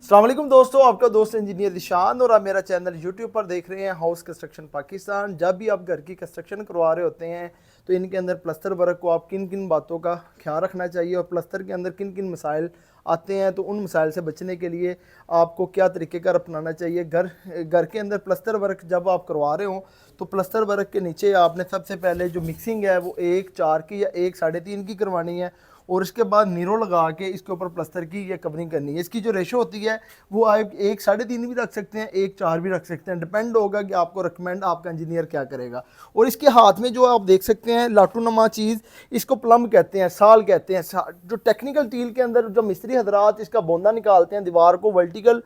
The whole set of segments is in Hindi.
अस्सलाम वालेकुम दोस्तों, आपका दोस्त इंजीनियर निशान और आप मेरा चैनल यूट्यूब पर देख रहे हैं हाउस कंस्ट्रक्शन पाकिस्तान। जब भी आप घर की कंस्ट्रक्शन करवा रहे होते हैं तो इनके अंदर प्लस्तर वर्क को आप किन किन बातों का ख्याल रखना चाहिए और प्लस्तर के अंदर किन किन मसाइल आते हैं, तो उन मसाइल से बचने के लिए आपको क्या तरीक़ेकार अपनाना चाहिए। घर के अंदर प्लस्तर वर्क जब आप करवा रहे हो तो प्लस्तर वर्क के नीचे आपने सबसे पहले जो मिक्सिंग है वो 1:4 की या 1:3.5 की करवानी है और इसके बाद नीरो लगा के इसके ऊपर प्लस्तर की ये कवरिंग करनी है। इसकी जो रेशो होती है वो आप 1:3.5 भी रख सकते हैं, 1:4 भी रख सकते हैं, डिपेंड होगा कि आपको रिकमेंड आपका इंजीनियर क्या करेगा। और इसके हाथ में जो आप देख सकते हैं लाटू नमा चीज़, इसको प्लम कहते हैं, साल कहते हैं। जो टेक्निकल टील के अंदर जो मिस्त्री हजरात इसका बोंदा निकालते हैं दीवार को वर्टिकल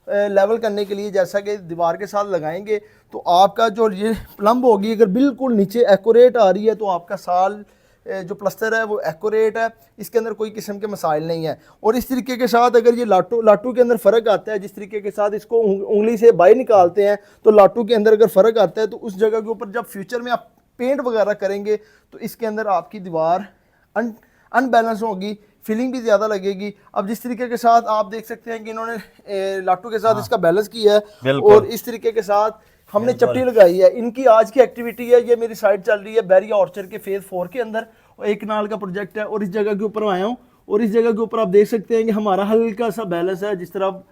लेवल करने के लिए, जैसा कि दीवार के साथ लगाएंगे तो आपका जो ये प्लम्ब होगी अगर बिल्कुल नीचे एक्यूरेट आ रही है तो आपका साल जो प्लस्तर है वो एक्यूरेट है, इसके अंदर कोई किस्म के मसाइल नहीं है। और इस तरीके के साथ अगर ये लाटू के अंदर फ़र्क आता है, जिस तरीके के साथ इसको उंगली से बाहर निकालते हैं तो लाटू के अंदर अगर फ़र्क आता है तो उस जगह के ऊपर जब फ्यूचर में आप पेंट वगैरह करेंगे तो इसके अंदर आपकी दीवार अनबैलेंस होगी, फीलिंग भी ज़्यादा लगेगी। अब जिस तरीके के साथ आप देख सकते हैं कि इन्होंने लाटू के साथ इसका बैलेंस किया है और इस तरीके के साथ हमने चपटी लगाई है। इनकी आज की एक्टिविटी है, ये मेरी साइड चल रही है बैरिया ऑर्चर्ड के फेज़ 4 के अंदर, एक नाल का प्रोजेक्ट है और इस जगह के ऊपर आया हूँ और इस जगह के ऊपर आप देख सकते हैं कि हमारा हल्का सा बैलेंस है, जिस तरह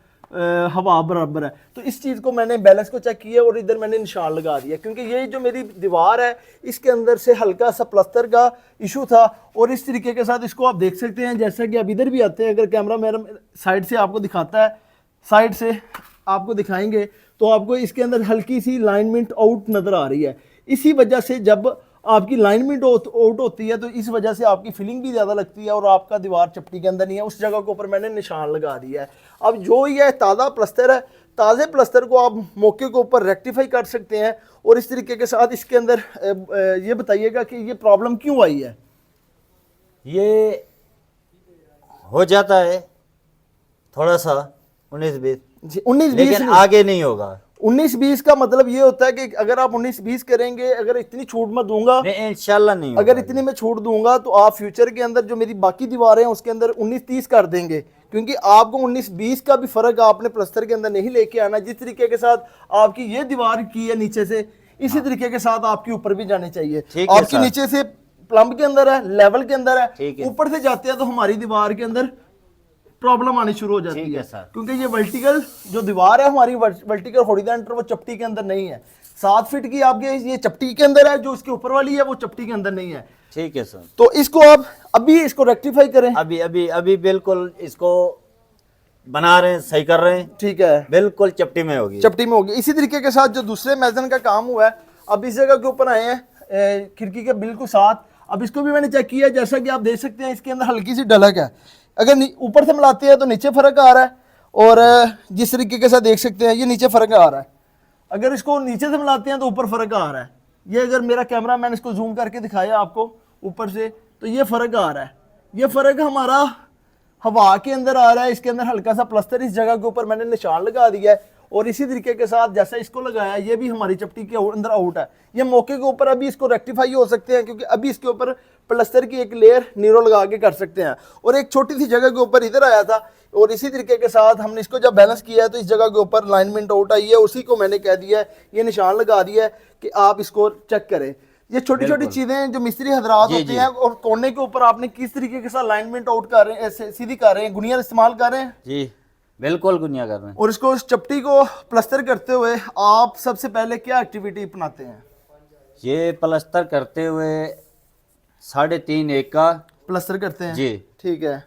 हवा बराबर है। तो इस चीज़ को मैंने बैलेंस को चेक किया और इधर मैंने निशान लगा दिया, क्योंकि ये जो मेरी दीवार है इसके अंदर से हल्का सा प्लस्तर का इशू था। और इस तरीके के साथ इसको आप देख सकते हैं, जैसा कि अब इधर भी आते हैं, अगर कैमरा मेरा साइड से आपको दिखाता है, साइड से आपको दिखाएंगे तो आपको इसके अंदर हल्की सी लाइनमेंट आउट नज़र आ रही है। इसी वजह से जब आपकी लाइनमेंट आउट होती है तो इस वजह से आपकी फीलिंग भी ज़्यादा लगती है और आपका दीवार चपटी के अंदर नहीं है। उस जगह के ऊपर मैंने निशान लगा दिया है। अब जो ये ताज़ा प्लस्तर है, ताज़े प्लस्तर को आप मौके के ऊपर रेक्टिफाई कर सकते हैं। और इस तरीके के साथ इसके अंदर ये बताइएगा कि ये प्रॉब्लम क्यों आई है। ये हो जाता है थोड़ा सा 19-20 जी, 19-20 लेकिन आगे नहीं होगा। 19-20 का मतलब ये होता है कि अगर आप 19-20 करेंगे, अगर इतनी छूट मैं दूंगा, इंशाल्लाह नहीं होगा। अगर इतनी मैं छूट दूंगा तो आप फ्यूचर के अंदर जो मेरी बाकी दीवारें हैं उसके अंदर 19-30 कर देंगे, क्योंकि आपको 19-20 का भी फर्क आपने प्लस्तर के अंदर नहीं लेके आना। जिस तरीके के साथ आपकी ये दीवार की है नीचे से, इसी तरीके के साथ आपकी ऊपर भी जानी चाहिए। आपकी नीचे से प्लम्ब के अंदर है, लेवल के अंदर है, ऊपर से जाते हैं तो हमारी दीवार के अंदर प्रॉब्लम आनी शुरू हो जाती है, क्योंकि ये वर्टिकल जो दीवार है हमारी वर्टिकल हॉरिजॉन्टल वो चपटी के अंदर नहीं है। 7 फीट की आपके ये चपटी के अंदर है, जो इसके ऊपर वाली है वो चपटी के अंदर नहीं है। ठीक है सर, तो इसको आप अभी इसको रेक्टिफाई करें। अभी बिल्कुल इसको बना रहे हैं, सही कर रहे हैं। ठीक है, बिल्कुल चपटी में होगी, चपटी में होगी। इसी तरीके के साथ जो दूसरे मैजन का काम हुआ है, अब इस जगह के ऊपर आए हैं खिड़की के बिल्कुल साथ। अब इसको भी मैंने चेक किया, जैसा कि आप देख सकते हैं इसके अंदर हल्की सी ढलक है। अगर ऊपर से मिलाते हैं तो नीचे फर्क आ रहा है और जिस तरीके के साथ देख सकते हैं ये नीचे फर्क आ रहा है। अगर इसको नीचे से मिलाते हैं तो ऊपर फर्क आ रहा है। ये अगर मेरा कैमरा मैन इसको जूम करके दिखाया आपको ऊपर से तो ये फर्क आ रहा है। ये फर्क हमारा हवा के अंदर आ रहा है, इसके अंदर हल्का सा प्लस्तर इस जगह के ऊपर मैंने निशान लगा दिया है। और इसी तरीके के साथ जैसा इसको लगाया ये भी हमारी चपटी के अंदर आउट है। ये मौके के ऊपर अभी इसको रेक्टिफाई हो सकते हैं, क्योंकि अभी इसके ऊपर प्लस्तर की एक लेयर नीरो लगा के कर सकते हैं। और एक छोटी सी जगह के ऊपर इधर आया था और इसी तरीके के साथ हमने इसको जब बैलेंस किया है तो इस जगह के ऊपर लाइनमेंट आउट आई है। उसी को मैंने कह दिया है, ये निशान लगा दिया है कि आप इसको चेक करें। ये छोटी छोटी चीजें जो मिस्त्री हजरात होते हैं और कोने के ऊपर आपने किस तरीके के साथ लाइनमेंट आउट कर रहे हैं, सीधी कर रहे हैं, गुनिया इस्तेमाल कर रहे हैं। जी बिल्कुल गुनिया कर रहे हैं। और इसको चपटी को प्लस्तर करते हुए आप सबसे पहले क्या एक्टिविटी अपनाते हैं? ये प्लस्तर करते हुए 3.5 1 का प्लस्तर करते हैं जी। ठीक है,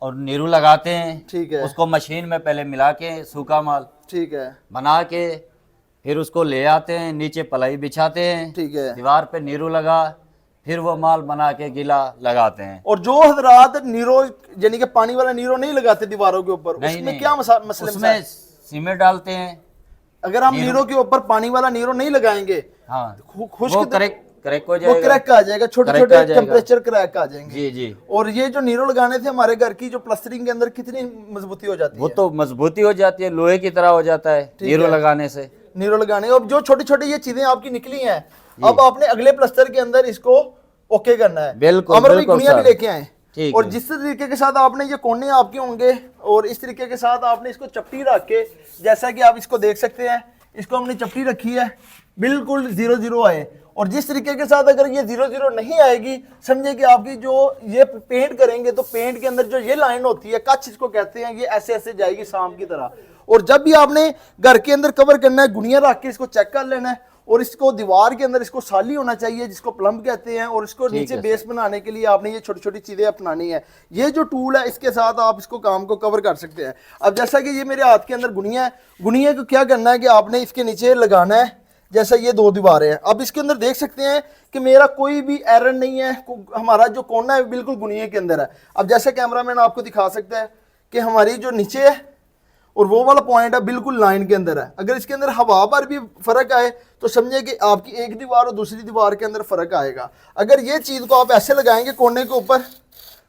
और नीरू लगाते हैं। ठीक है, उसको मशीन में पहले मिला के सूखा माल ठीक है, बना के फिर उसको ले आते हैं, नीचे पलाई बिछाते हैं, ठीक है, दीवार पे नीरू लगा, फिर वो माल बना के गीला लगाते हैं। और जो हजरात नीरो यानी कि पानी वाला नीरो नहीं लगाते दीवारों के ऊपर, उसमें क्या मसले? उसमें सीमेंट डालते हैं। अगर हम नीरो के ऊपर पानी वाला नीरो नहीं लगाएंगे, हाँ, खुश्क क्रैक हो जाएगा, वो क्रैक आ जाएगा, छोटे छोटे टेम्परेचर क्रैक आ जाएंगे। जी जी। और ये जो नीरो लगाने से हमारे घर की जो प्लस्टरिंग के अंदर कितनी मजबूती हो जाती है? वो तो मजबूती हो जाती है, लोहे की तरह हो जाता है नीरो लगाने से। नीरो लगाने, अब जो छोटी छोटी ये चीजें आपकी निकली हैं, अब आपने अगले प्लस्तर के अंदर इसको ओके करना है। बिल्कुल अमर भाई गुनिया भी लेके आए। ठीक और है। जिस तरीके के साथ आपने ये कोने आपके होंगे और इस तरीके के साथ आपने इसको चपटी रख के, जैसा कि आप इसको देख सकते हैं, इसको हमने चपटी रखी है, बिल्कुल 0-0 आए। और जिस तरीके के साथ अगर ये 0-0 नहीं आएगी, समझे कि आपकी जो ये पेंट करेंगे तो पेंट के अंदर जो ये लाइन होती है, कच इसको कहते हैं, ये ऐसे ऐसे जाएगी सांप की तरह। और जब भी आपने घर के अंदर कवर करना है, गुनिया रख के इसको चेक कर लेना है। और इसको दीवार के अंदर इसको साली होना चाहिए, जिसको प्लम्ब कहते हैं। और इसको नीचे बेस बनाने के लिए आपने ये छोटी छोटी चीज़ें अपनानी है। ये जो टूल है, इसके साथ आप इसको काम को कवर कर सकते हैं। अब जैसा कि ये मेरे हाथ के अंदर गुनिया है, गुनिया को क्या करना है कि आपने इसके नीचे लगाना है, जैसा ये 2 दीवारें हैं। अब इसके अंदर देख सकते हैं कि मेरा कोई भी एरर नहीं है, हमारा जो कोना है बिल्कुल गुनिया के अंदर है। अब जैसे कैमरामैन आपको दिखा सकता है कि हमारी जो नीचे है और वो वाला पॉइंट है बिल्कुल लाइन के अंदर है। अगर इसके अंदर हवा पर भी फर्क आए तो समझिए कि आपकी एक दीवार और दूसरी दीवार के अंदर फर्क आएगा। अगर ये चीज़ को आप ऐसे लगाएंगे कोने के ऊपर,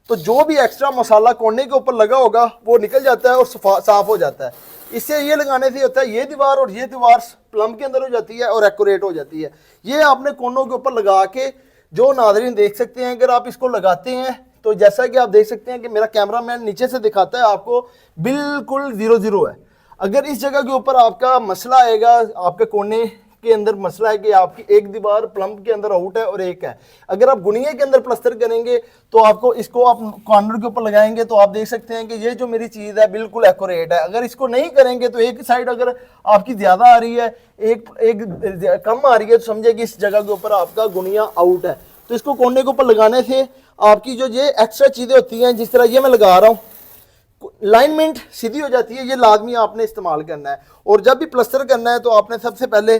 तो जो भी एक्स्ट्रा मसाला कोने के ऊपर लगा होगा वो निकल जाता है और साफ हो जाता है। इससे ये लगाने से होता है ये दीवार और ये दीवार प्लम के अंदर हो जाती है और एक्यूरेट हो जाती है। ये आपने कोनों के ऊपर लगा के जो नाज़रीन देख सकते हैं, अगर आप इसको लगाते हैं तो जैसा कि आप देख सकते हैं कि मेरा कैमरामैन नीचे से दिखाता है आपको, बिल्कुल 0-0 है। अगर इस जगह के ऊपर आपका मसला आएगा, आपके कोने के अंदर मसला है कि आपकी एक दीवार प्लम्ब के अंदर आउट है और एक है, अगर आप गुनिया के अंदर प्लस्तर करेंगे तो आपको इसको आप कॉर्नर के ऊपर लगाएंगे तो आप देख सकते हैं कि ये जो मेरी चीज़ है बिल्कुल एक्यूरेट है। अगर इसको नहीं करेंगे तो एक साइड अगर आपकी ज़्यादा आ रही है, एक कम आ रही है, तो समझे कि इस जगह के ऊपर आपका गुनिया आउट है। तो इसको कोने के ऊपर लगाने से आपकी जो ये एक्स्ट्रा चीज़ें होती हैं, जिस तरह ये मैं लगा रहा हूँ, लाइनमेंट सीधी हो जाती है। ये लाजमी आपने इस्तेमाल करना है। और जब भी प्लस्तर करना है तो आपने सबसे पहले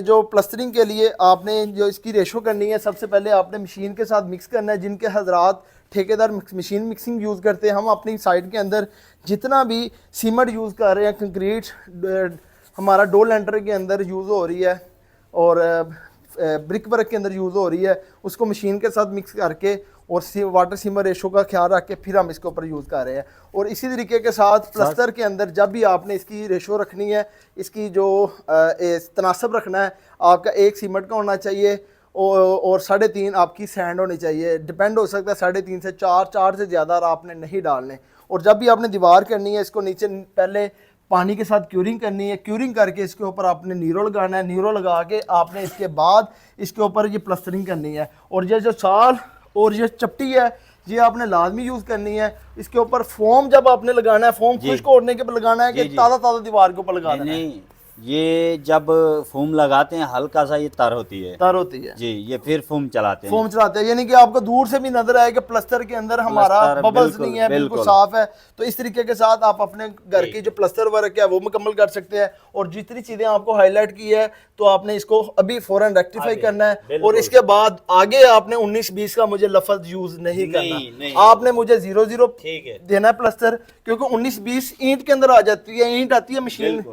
जो प्लस्टरिंग के लिए आपने जो इसकी रेशो करनी है, सबसे पहले आपने मशीन के साथ मिक्स करना है। जिनके हजरात ठेकेदार मशीन मिक्सिंग यूज़ करते हैं, हम अपनी साइड के अंदर जितना भी सीमेंट यूज़ कर रहे हैं, कंक्रीट हमारा डो लेंटर के अंदर यूज़ हो रही है और ब्रिक वर्क के अंदर यूज़ हो रही है, उसको मशीन के साथ मिक्स करके और वाटर सीमर रेशो का ख्याल रख के फिर हम इसके ऊपर यूज़ कर रहे हैं। और इसी तरीके के साथ प्लस्तर के अंदर जब भी आपने इसकी रेशो रखनी है, इसकी जो तनासब रखना है, आपका 1 सीमेंट का होना चाहिए और 3.5 आपकी सैंड होनी चाहिए। डिपेंड हो सकता है 3.5 से 4 से ज़्यादा आपने नहीं डालने। और जब भी आपने दीवार करनी है, इसको नीचे पहले पानी के साथ क्यूरिंग करनी है, क्यूरिंग करके इसके ऊपर आपने नीरो लगाना है, नीरो लगा के आपने इसके बाद इसके ऊपर ये प्लस्टरिंग करनी है। और ये जो साल और ये चपटी है, ये आपने लाजमी यूज़ करनी है। इसके ऊपर फोम जब आपने लगाना है, फोम खुश्क होने के ऊपर लगाना है कि ताज़ा दीवार के ऊपर लगाना है। नहीं, ये जब फोम लगाते हैं हल्का सा ये तर होती है जी, ये फिर फोम चलाते हैं, यानी कि आपको दूर से भी नजर आए कि प्लस्तर के अंदर हमारा बबल्स नहीं है, बिल्कुल साफ है। तो इस तरीके के साथ आप अपने घर की जो प्लस्तर वर्क है वो मुकम्मल कर सकते हैं। और जितनी चीजें आपको हाईलाइट की है तो आपने इसको अभी फौरन रेक्टिफाई करना है। और इसके बाद आगे आपने 19-20 का मुझे लफ्ज यूज नहीं करना, आपने मुझे 0-0 देना है प्लस्तर, क्योंकि 19-20 ईंट के अंदर आ जाती है। ईंट आती है मशीन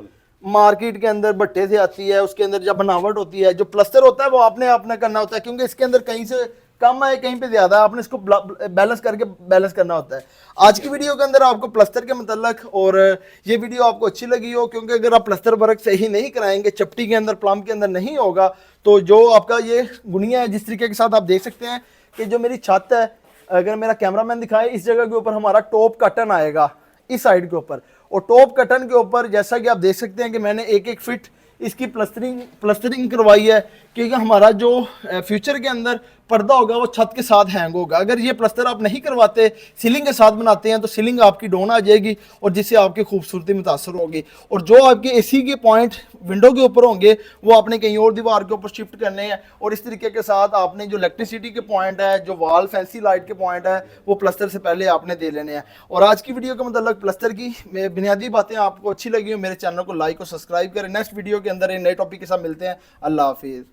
मार्केट के अंदर भट्टे से आती है, उसके अंदर जब बनावट होती है, जो प्लस्तर होता है वो आपने करना होता है, क्योंकि इसके अंदर कहीं से कम है कहीं पे ज्यादा है, आपने इसको बैलेंस करके बैलेंस करना होता है। आज की वीडियो के अंदर आपको प्लस्तर के मतलब, और ये वीडियो आपको अच्छी लगी हो, क्योंकि अगर आप प्लस्तर वर्क सही नहीं कराएंगे, चपटी के अंदर प्लम के अंदर नहीं होगा, तो जो आपका ये गुनिया है, जिस तरीके के साथ आप देख सकते हैं कि जो मेरी छत है, अगर मेरा कैमरामैन दिखाए, इस जगह के ऊपर हमारा टॉप कर्टन आएगा इस साइड के ऊपर, और टॉप कर्टन के ऊपर जैसा कि आप देख सकते हैं कि मैंने 1-1 फीट इसकी प्लस्टरिंग करवाई है, क्योंकि हमारा जो फ्यूचर के अंदर पर्दा होगा वो छत के साथ हैंग होगा। अगर ये प्लस्तर आप नहीं करवाते, सीलिंग के साथ बनाते हैं, तो सीलिंग आपकी डाउन आ जाएगी और जिससे आपकी खूबसूरती मुतासर होगी। और जो आपके एसी के पॉइंट विंडो के ऊपर होंगे वो आपने कहीं और दीवार के ऊपर शिफ्ट करने हैं। और इस तरीके के साथ आपने जो इलेक्ट्रिसिटी के पॉइंट है, जो वाल फैंसी लाइट के पॉइंट है, वो प्लस्तर से पहले आपने दे लेने हैं। और आज की वीडियो के मतलब प्लस्तर की बुनियादी बातें आपको अच्छी लगी हो, मेरे चैनल को लाइक और सब्सक्राइब करें। नेक्स्ट वीडियो के अंदर एक नए टॉपिक के साथ मिलते हैं। अल्लाह हाफिज़।